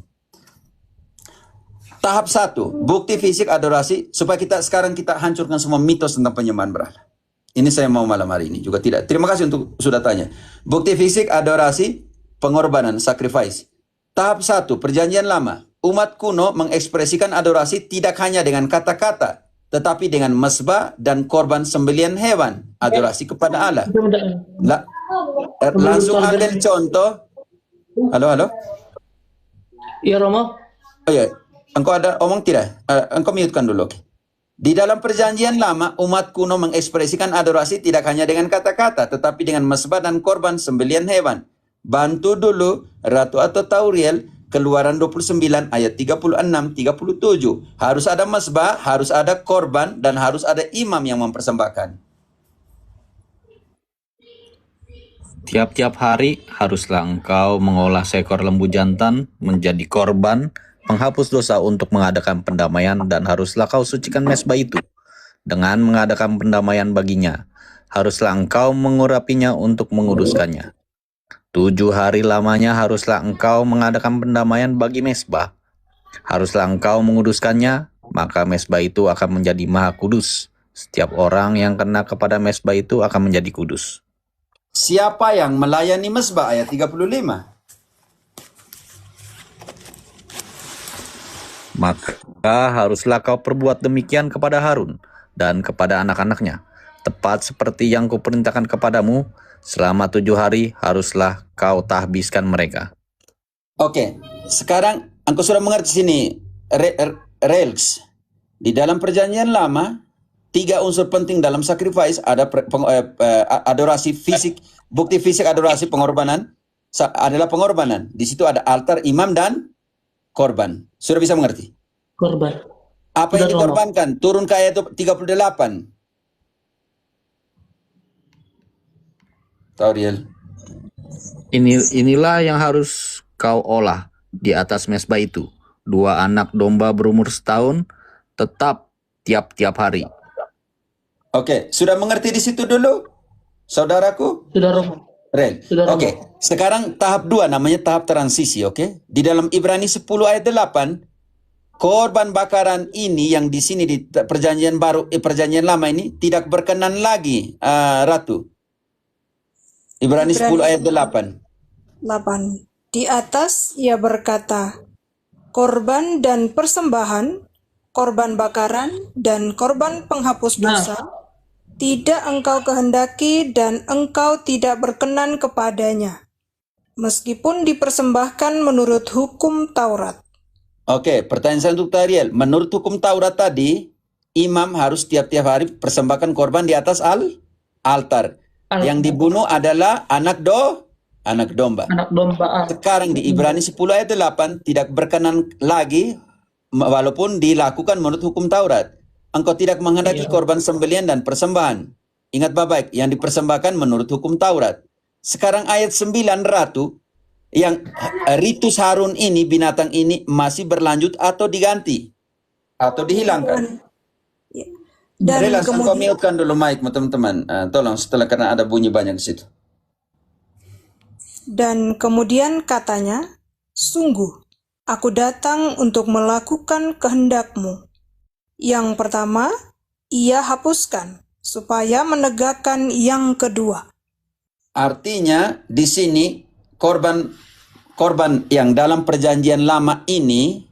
Tahap 1, bukti fisik adorasi supaya sekarang kita hancurkan semua mitos tentang penyembahan berhala. Ini saya mau malam hari ini juga tidak. Terima kasih untuk sudah tanya. Bukti fisik adorasi, pengorbanan, sacrifice. Tahap 1, perjanjian lama. Umat kuno mengekspresikan adorasi tidak hanya dengan kata-kata, tetapi dengan mesbah dan korban sembelihan hewan. Adorasi kepada Allah. Langsung ambil contoh. Halo? Iya Romo. Oh ya, engkau ada omong tidak? Engkau mute-kan dulu. Oke. Di dalam perjanjian lama, umat kuno mengekspresikan adorasi tidak hanya dengan kata-kata, tetapi dengan mesbah dan korban sembelihan hewan. Bantu dulu Ratu atau Tauriel, Keluaran 29 ayat 36-37. Harus ada mesbah, harus ada korban, dan harus ada imam yang mempersembahkan. Tiap-tiap hari haruslah engkau mengolah seekor lembu jantan menjadi korban penghapus dosa untuk mengadakan pendamaian, dan haruslah kau sucikan mezbah itu dengan mengadakan pendamaian baginya. Haruslah engkau mengurapinya untuk menguduskannya. 7 hari lamanya haruslah engkau mengadakan pendamaian bagi mezbah. Haruslah engkau menguduskannya, maka mezbah itu akan menjadi maha kudus. Setiap orang yang kena kepada mezbah itu akan menjadi kudus. Siapa yang melayani mezbah? Ayat 35. Maka haruslah kau perbuat demikian kepada Harun dan kepada anak-anaknya, tepat seperti yang kuperintahkan kepadamu. Selama 7 hari haruslah kau tahbiskan mereka. Oke, sekarang engkau sudah mengerti sini, Relx. Di dalam perjanjian lama, 3 unsur penting dalam sacrifice, ada adorasi fisik, bukti fisik adorasi pengorbanan, adalah pengorbanan. Di situ ada altar, imam, dan korban. Sudah bisa mengerti? Korban. Apa yang dikorbankan? Turun ke ayat 38. Tauriel. Inilah yang harus kau olah di atas mezbah itu. 2 anak domba berumur setahun, tetap tiap-tiap hari. Oke, sudah mengerti di situ dulu, saudaraku? Sudah Romo. Rel. Sudah, Oke, sekarang tahap 2 namanya tahap transisi, oke? Di dalam Ibrani 10 ayat 8, korban bakaran ini yang di sini di perjanjian baru, perjanjian lama ini tidak berkenan lagi, Ratu. Ibrani 10 ayat 8. 8. Di atas ia berkata, korban dan persembahan, korban bakaran dan korban penghapus dosa, tidak engkau kehendaki dan engkau tidak berkenan kepadanya, meskipun dipersembahkan menurut hukum Taurat. Oke, pertanyaan saya untuk Tariel. Menurut hukum Taurat tadi, imam harus tiap-tiap hari persembahkan korban di atas altar. Yang dibunuh adalah anak domba. Anak domba. Sekarang di Ibrani 10 ayat 8 tidak berkenan lagi walaupun dilakukan menurut hukum Taurat. Engkau tidak menghendaki korban sembelian dan persembahan. Ingat baik-baik, yang dipersembahkan menurut hukum Taurat. Sekarang ayat 9, Ratu, yang ritus Harun ini, binatang ini masih berlanjut atau diganti atau dihilangkan. Dan Relas, engkau kemudian mute-kan dulu mic teman-teman. Tolong setelah karena ada bunyi banyak di situ. Dan kemudian katanya, sungguh, aku datang untuk melakukan kehendakmu. Yang pertama, ia hapuskan supaya menegakkan yang kedua. Artinya di sini korban yang dalam perjanjian lama ini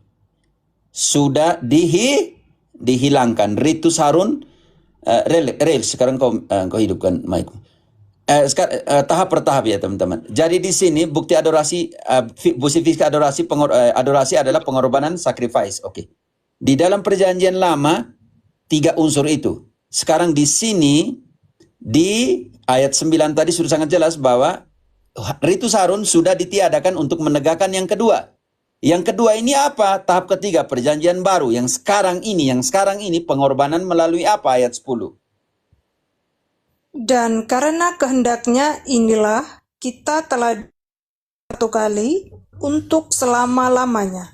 sudah dihilangkan. Ritus Harun, Rel, sekarang kau hidupkan mic. Tahap per tahap ya teman-teman. Jadi di sini bukti adorasi, bukti fisik adorasi, adorasi adalah pengorbanan, sacrifice. Oke. Di dalam perjanjian lama 3 unsur itu. Sekarang di sini di ayat 9 tadi sudah sangat jelas bahwa ritus Harun sudah ditiadakan untuk menegakkan yang kedua. Yang kedua ini apa? Tahap ketiga perjanjian baru yang sekarang ini pengorbanan melalui apa? Ayat 10. Dan karena kehendaknya inilah kita telah satu kali untuk selama-lamanya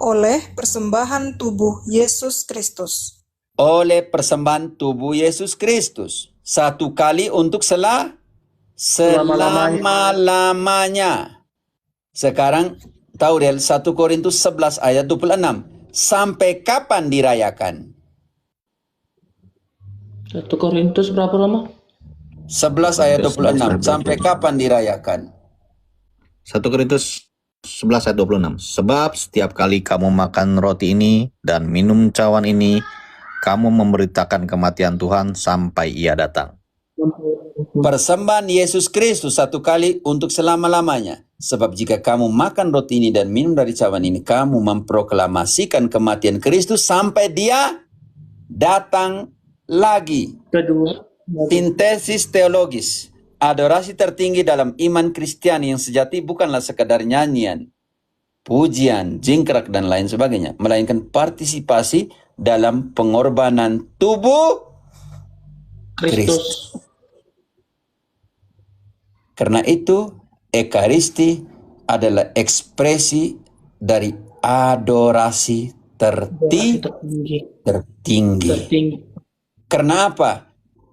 oleh persembahan tubuh Yesus Kristus. Oleh persembahan tubuh Yesus Kristus. Satu kali untuk selama-lamanya. Sekarang tahu Del, 1 Korintus 11 ayat 26. Sampai kapan dirayakan? 1 Korintus berapa lama? 11 ayat 26. Sampai kapan dirayakan? 1 Korintus 11 ayat 26. Sebab setiap kali kamu makan roti ini dan minum cawan ini, kamu memberitakan kematian Tuhan sampai Ia datang. Persembahan Yesus Kristus satu kali untuk selama-lamanya. Sebab jika kamu makan roti ini dan minum dari cawan ini, kamu memproklamasikan kematian Kristus sampai Dia datang lagi. Kedua. Sintesis teologis. Adorasi tertinggi dalam iman Kristiani yang sejati bukanlah sekadar nyanyian, pujian, jingkrak, dan lain sebagainya, melainkan partisipasi dalam pengorbanan tubuh Kristus. Karena itu, Ekaristi adalah ekspresi dari adorasi tertinggi. Karena apa?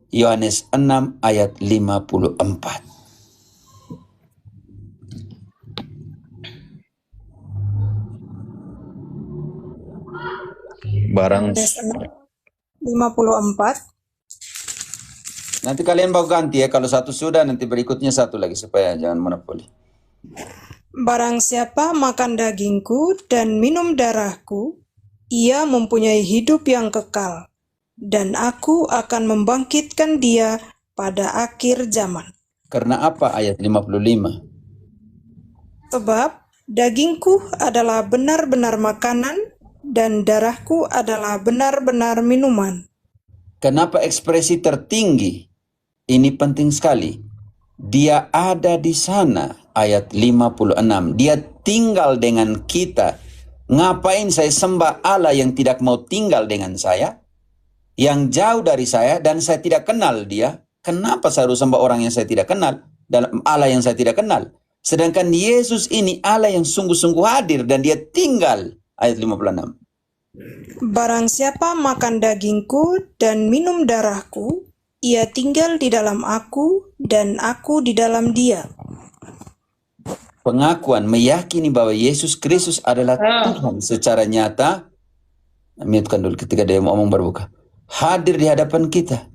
Yohanes 6 ayat 54. Barang 54. Nanti kalian mau ganti ya, kalau satu sudah nanti berikutnya satu lagi supaya jangan monopoli. Barang siapa makan dagingku dan minum darahku, ia mempunyai hidup yang kekal, dan aku akan membangkitkan dia pada akhir zaman. Karena apa? Ayat 55. Sebab dagingku adalah benar-benar makanan, dan darahku adalah benar-benar minuman. Kenapa ekspresi tertinggi? Ini penting sekali. Dia ada di sana, ayat 56. Dia tinggal dengan kita. Ngapain saya sembah Allah yang tidak mau tinggal dengan saya? Yang jauh dari saya dan saya tidak kenal dia. Kenapa saya harus sembah orang yang saya tidak kenal? Dalam Allah yang saya tidak kenal. Sedangkan Yesus ini Allah yang sungguh-sungguh hadir dan dia tinggal. Ayat 56. Barang siapa makan dagingku dan minum darahku, ia tinggal di dalam aku dan aku di dalam dia. Pengakuan meyakini bahwa Yesus Kristus adalah Tuhan secara nyata. Mute-kan dulu ketika dia mau ngomong berbuka. Hadir di hadapan kita.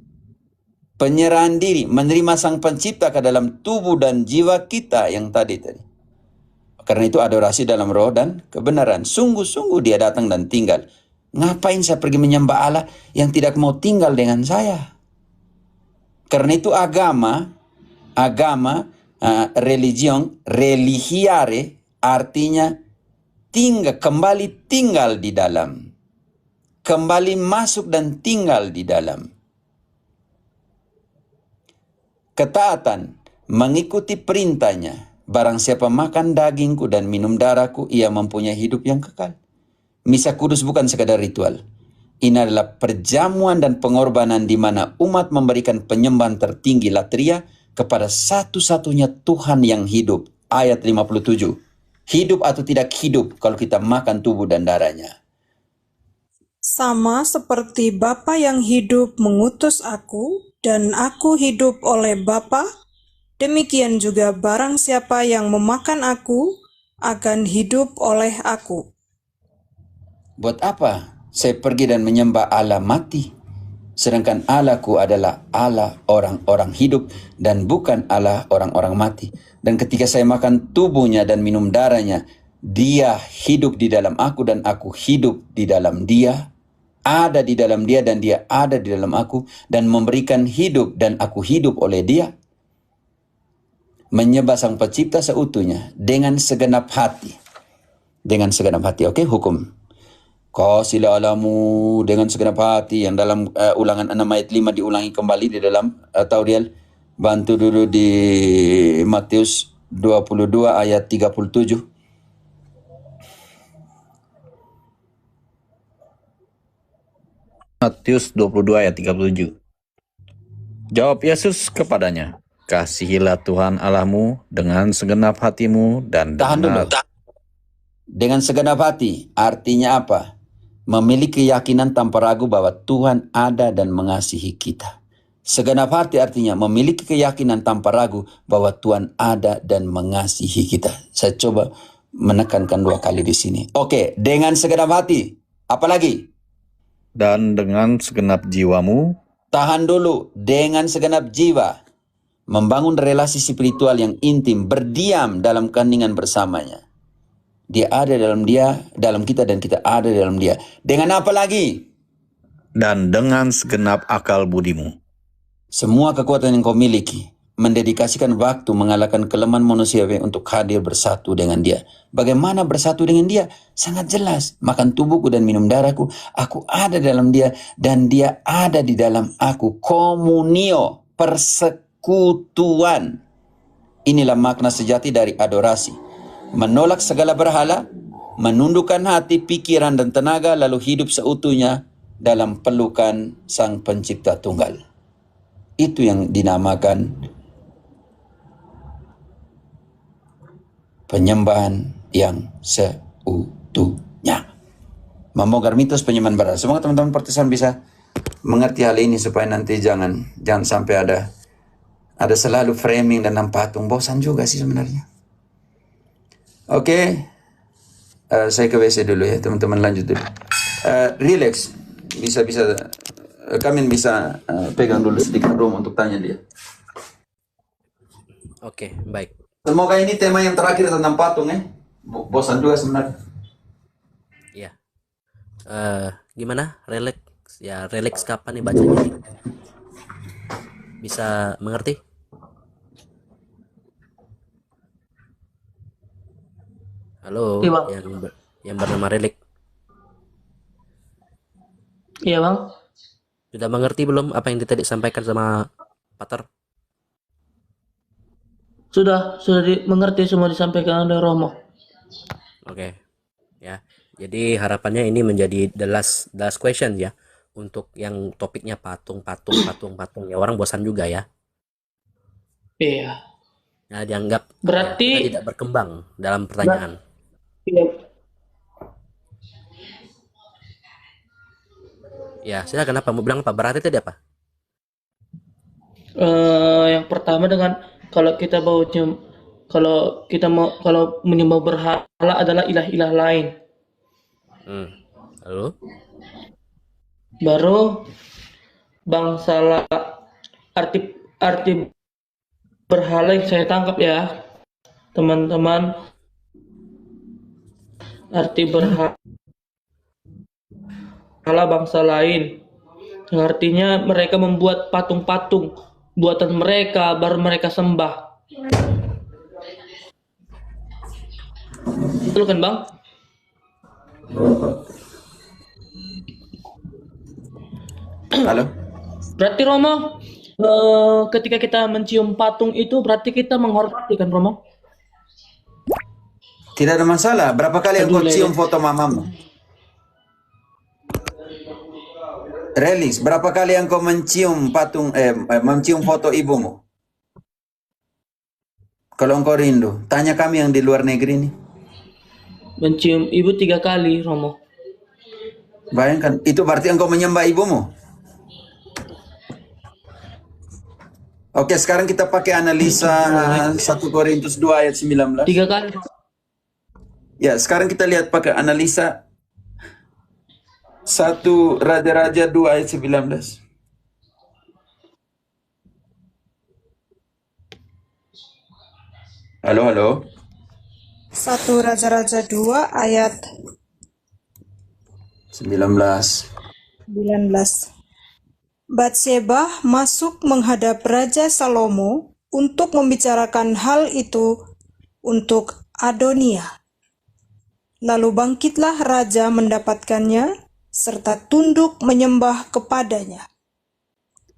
Penyerahan diri, menerima Sang Pencipta ke dalam tubuh dan jiwa kita yang tadi. Karena itu adorasi dalam roh dan kebenaran. Sungguh-sungguh dia datang dan tinggal. Ngapain saya pergi menyembah Allah yang tidak mau tinggal dengan saya? Karena itu religiare artinya kembali tinggal di dalam. Kembali masuk dan tinggal di dalam. Ketaatan, mengikuti perintahnya. Barang siapa makan dagingku dan minum darahku, ia mempunyai hidup yang kekal. Misa kudus bukan sekadar ritual. Ini adalah perjamuan dan pengorbanan di mana umat memberikan penyembahan tertinggi latria kepada satu-satunya Tuhan yang hidup. Ayat 57. Hidup atau tidak hidup kalau kita makan tubuh dan darahnya. Sama seperti Bapa yang hidup mengutus aku, dan aku hidup oleh Bapa, demikian juga barang siapa yang memakan aku, akan hidup oleh aku. Buat apa Saya pergi dan menyembah Allah mati. Sedangkan Allahku adalah Allah orang-orang hidup dan bukan Allah orang-orang mati. Dan ketika saya makan tubuhnya dan minum darahnya, dia hidup di dalam aku dan aku hidup di dalam dia. Ada di dalam dia dan dia ada di dalam aku. Dan memberikan hidup dan aku hidup oleh dia. Menyembah Sang Pencipta seutuhnya dengan segenap hati. Dengan segenap hati, oke? Hukum. Kasihlah Allahmu dengan segenap hati, yang dalam ulangan 6 ayat 5 diulangi kembali di dalam Tauriel. Bantu dulu di Matius 22 ayat 37. Matius 22 ayat 37. Jawab Yesus kepadanya, kasihilah Tuhan Allahmu dengan segenap hatimu dan Tahan dulu. Dengan segenap hati artinya apa? Memiliki keyakinan tanpa ragu bahwa Tuhan ada dan mengasihi kita. Segenap hati artinya memiliki keyakinan tanpa ragu bahwa Tuhan ada dan mengasihi kita. Saya coba menekankan 2 kali di sini. Oke, dengan segenap hati. Apalagi? Dan dengan segenap jiwamu. Tahan dulu. Dengan segenap jiwa. Membangun relasi spiritual yang intim. Berdiam dalam keheningan bersamanya. Dia ada dalam dia, dalam kita, dan kita ada dalam dia. Dengan apa lagi? Dan dengan segenap akal budimu. Semua kekuatan yang kau miliki, mendedikasikan waktu mengalahkan kelemahan manusiawi untuk hadir bersatu dengan dia. Bagaimana bersatu dengan dia? Sangat jelas. Makan tubuhku dan minum darahku, aku ada dalam dia dan dia ada di dalam aku. Komunio, persekutuan. Inilah makna sejati dari adorasi. Menolak segala berhala, menundukkan hati, pikiran, dan tenaga, lalu hidup seutuhnya dalam pelukan Sang Pencipta Tunggal. Itu yang dinamakan penyembahan yang seutuhnya. Memogar mitos penyembahan berhala. Semoga teman-teman partisan bisa mengerti hal ini supaya nanti jangan sampai ada selalu framing dan patung. Bosan juga sih sebenarnya. Oke, saya ke WC dulu ya, teman-teman, lanjut dulu. Relax, kalian bisa pegang dulu sedikit room untuk tanya dia. Oke, baik. Semoga ini tema yang terakhir tentang patung ya. Bosan juga sebenarnya. Ya. Gimana? Relax. Ya, relax kapan nih bacanya? Bisa mengerti? Halo, Iya, Bang. yang bernama Relik. Iya, Bang. Sudah mengerti belum apa yang tadi disampaikan sama Pater? Sudah mengerti semua disampaikan oleh Romo. Oke. Ya. Jadi harapannya ini menjadi the last question ya untuk yang topiknya patung. Ya, orang bosan juga ya. Iya. Nah, dianggap Berarti kita tidak berkembang dalam pertanyaan. iya. Ya, silakan apa mau bilang apa? Berarti tadi apa? Yang pertama dengan kalau menyembah berhala adalah ilah-ilah lain. Lalu? Baru bangsa arti berhala yang saya tangkap ya, teman-teman. Arti berhala bangsa lain. Yang artinya mereka membuat patung-patung buatan mereka, baru mereka sembah. Betul kan, Bang? Halo? Berarti Romo, ketika kita mencium patung itu berarti kita menghormati kan, Romo? Tidak ada masalah. Berapa kali engkau cium foto mamamu? Relis, berapa kali engkau mencium mencium foto ibumu? Kalau engkau rindu, tanya kami yang di luar negeri nih. Mencium ibu 3 kali, Romo. Bayangkan, itu berarti engkau menyembah ibumu. Oke, sekarang kita pakai analisa 1 Korintus 2 ayat 19. 3 kali. Ya, sekarang kita lihat pakai analisa 1 Raja-Raja 2 ayat 19. Halo, halo. 1 Raja-Raja 2 ayat 19. 19. Batseba masuk menghadap Raja Salomo untuk membicarakan hal itu untuk Adonia. Lalu bangkitlah raja mendapatkannya serta tunduk menyembah kepadanya.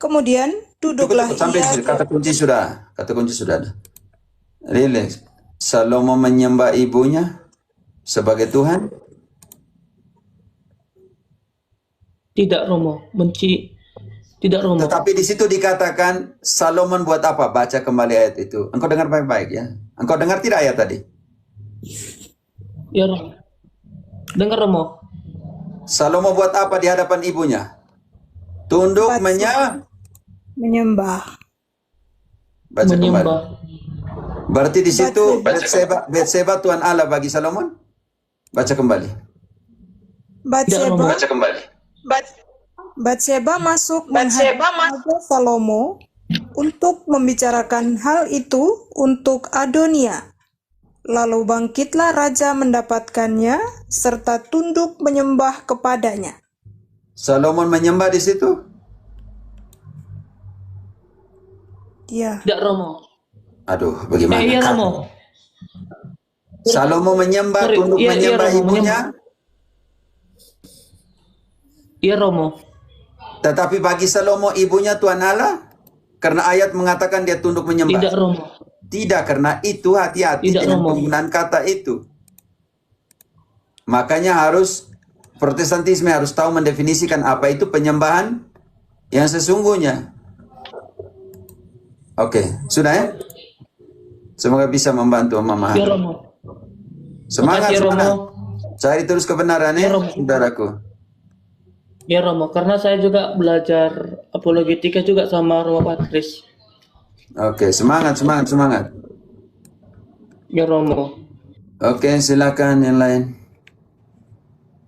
Kemudian duduklah Sampai ia. kata kunci sudah. Kata kunci sudah ada. Relax. Salomo menyembah ibunya sebagai Tuhan. Tidak Romo, tidak Romo. Tetapi di situ dikatakan Salomon buat apa? Baca kembali ayat itu. Engkau dengar baik-baik ya. Engkau dengar tidak ayat tadi? Ya Romo. Dengar Romo. Salomo buat apa di hadapan ibunya? Tunduk Menyembah. Baca kembali. Menyembah. Berarti di situ Batseba Tuhan Allah bagi Salomon. Baca kembali. Batseba, Baca kembali. Batseba masuk menghadap Raja Salomo untuk membicarakan hal itu untuk Adonia. Lalu bangkitlah raja mendapatkannya serta tunduk menyembah kepadanya. Salomon menyembah di situ? Iya. Tidak Romo. Aduh, bagaimana? Iya Romo. Salomo menyembah, Sorry, tunduk iya, menyembah Romo, ibunya. Iya Romo. Tetapi bagi Salomo ibunya Tuhan Allah. Karena ayat mengatakan dia tunduk menyembah. Tidak Romo. Tidak, karena itu hati-hati Tidak, dengan Romo. penggunaan kata itu. Makanya harus Protestantisme harus tahu mendefinisikan apa itu penyembahan yang sesungguhnya. Oke, sudah ya? Semoga bisa membantu memahami. Ya Romo. Semangat, Makasih, semangat. Romo. Cari terus kebenaran ya, Ya, Romo. saudaraku. Ya Romo, karena saya juga belajar apologetika juga sama Romo Patris. Oke, semangat, semangat, semangat. Ya Romo. Oke, silakan yang lain.